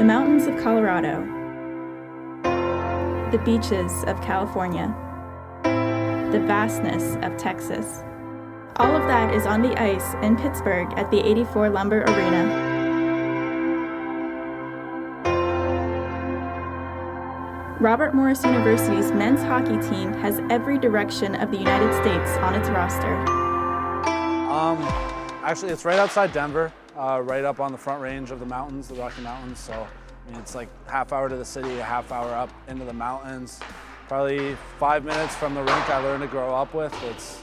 The mountains of Colorado, the beaches of California, the vastness of Texas. All of that is on the ice in Pittsburgh at the 84 Lumber Arena. Robert Morris University's men's hockey team has every direction of the United States on its roster. Actually, it's right outside Denver, right up on the Front Range of the mountains, the Rocky Mountains. So, I mean, it's like half hour to the city, a half hour up into the mountains. Probably 5 minutes from the rink I learned to grow up with. It's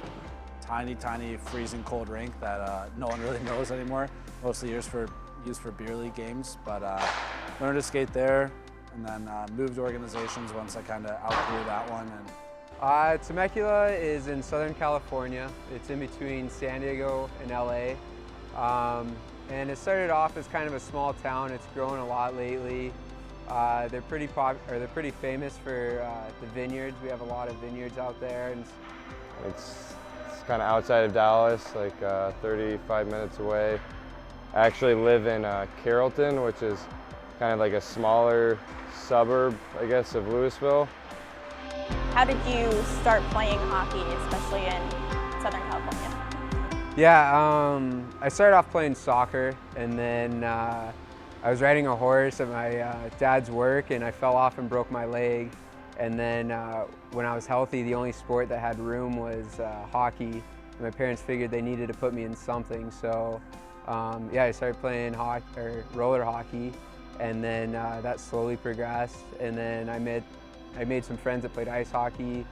tiny, freezing cold rink that no one really knows anymore. Mostly used for beer league games, but learned to skate there, and then moved organizations once I kind of outgrew that one. Temecula is in Southern California. It's in between San Diego and LA. And it started off as kind of a small town. It's grown a lot lately. They're pretty famous for the vineyards. We have a lot of vineyards out there. And it's kind of outside of Dallas, like 35 minutes away. I actually live in Carrollton, which is kind of like a smaller suburb, I guess, of Louisville. How did you start playing hockey, especially in Southern California? Yeah, I started off playing soccer, and then I was riding a horse at my dad's work, and I fell off and broke my leg. And then when I was healthy, the only sport that had room was hockey. My parents figured they needed to put me in something, so yeah, I started playing roller hockey, and then that slowly progressed. And then I made some friends that played ice hockey,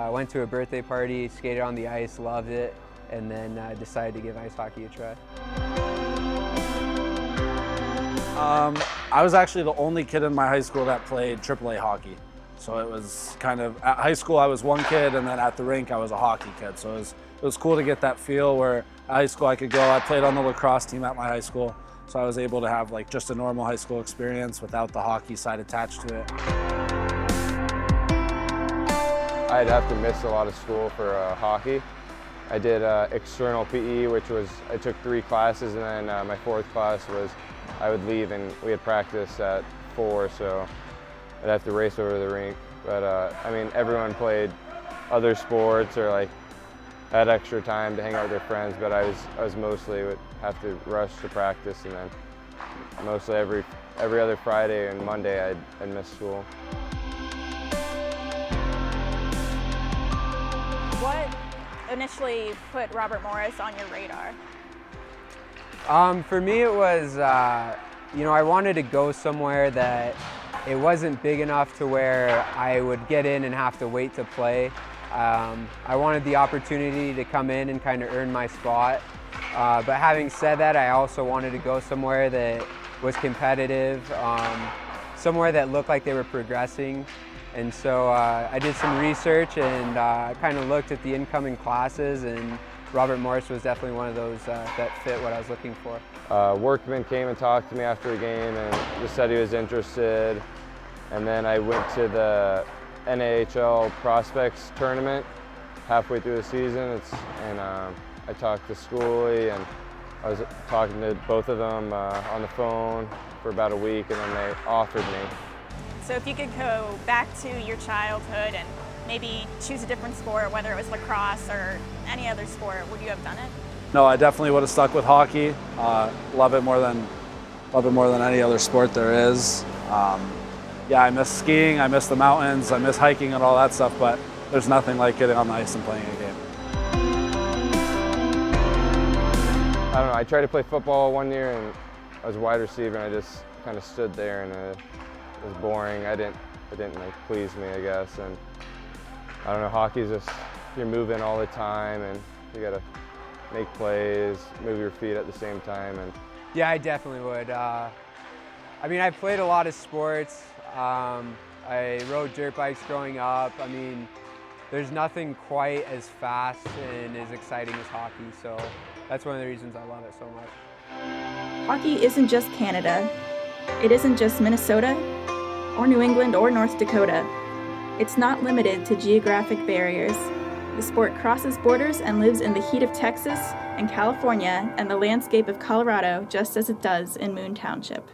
went to a birthday party, skated on the ice, loved it, and then decided to give ice hockey a try. I was actually the only kid in my high school that played AAA hockey. So it was kind of, at high school I was one kid, and then at the rink I was a hockey kid. So it was cool to get that feel where at high school I could go. I played on the lacrosse team at my high school, so I was able to have like just a normal high school experience without the hockey side attached to it. I'd have to miss a lot of school for hockey. I did external PE, which was, I took 3 classes, and then my 4th class was I would leave and we had practice at 4, so I'd have to race over the rink. But I mean, everyone played other sports or like had extra time to hang out with their friends, but I was mostly would have to rush to practice, and then mostly every other Friday and Monday I'd miss school. What initially put Robert Morris on your radar? For me, it was, you know, I wanted to go somewhere that it wasn't big enough to where I would get in and have to wait to play. I wanted the opportunity to come in and kind of earn my spot. But having said that, I also wanted to go somewhere that was competitive, somewhere that looked like they were progressing. And so I did some research and kind of looked at the incoming classes, and Robert Morris was definitely one of those that fit what I was looking for. Workman came and talked to me after a game and just said he was interested. And then I went to the NHL Prospects Tournament halfway through the season. And I talked to Schoolie, and I was talking to both of them on the phone for about a week, and then they offered me. So if you could go back to your childhood and maybe choose a different sport, whether it was lacrosse or any other sport, would you have done it? No, I definitely would have stuck with hockey. Love it more than any other sport there is. Yeah, I miss skiing, I miss the mountains, I miss hiking and all that stuff, but there's nothing like getting on the ice and playing a game. I don't know, I tried to play football one year and I was a wide receiver, and I just kind of stood there, and it was boring. It didn't like please me, I guess. And I don't know, hockey's just, you're moving all the time, and you gotta make plays, move your feet at the same time. And yeah, I definitely would. I mean, I played a lot of sports. I rode dirt bikes growing up. I mean, there's nothing quite as fast and as exciting as hockey, so that's one of the reasons I love it so much. Hockey isn't just Canada. It isn't just Minnesota, or New England, or North Dakota. It's not limited to geographic barriers. The sport crosses borders and lives in the heat of Texas and California and the landscape of Colorado, just as it does in Moon Township.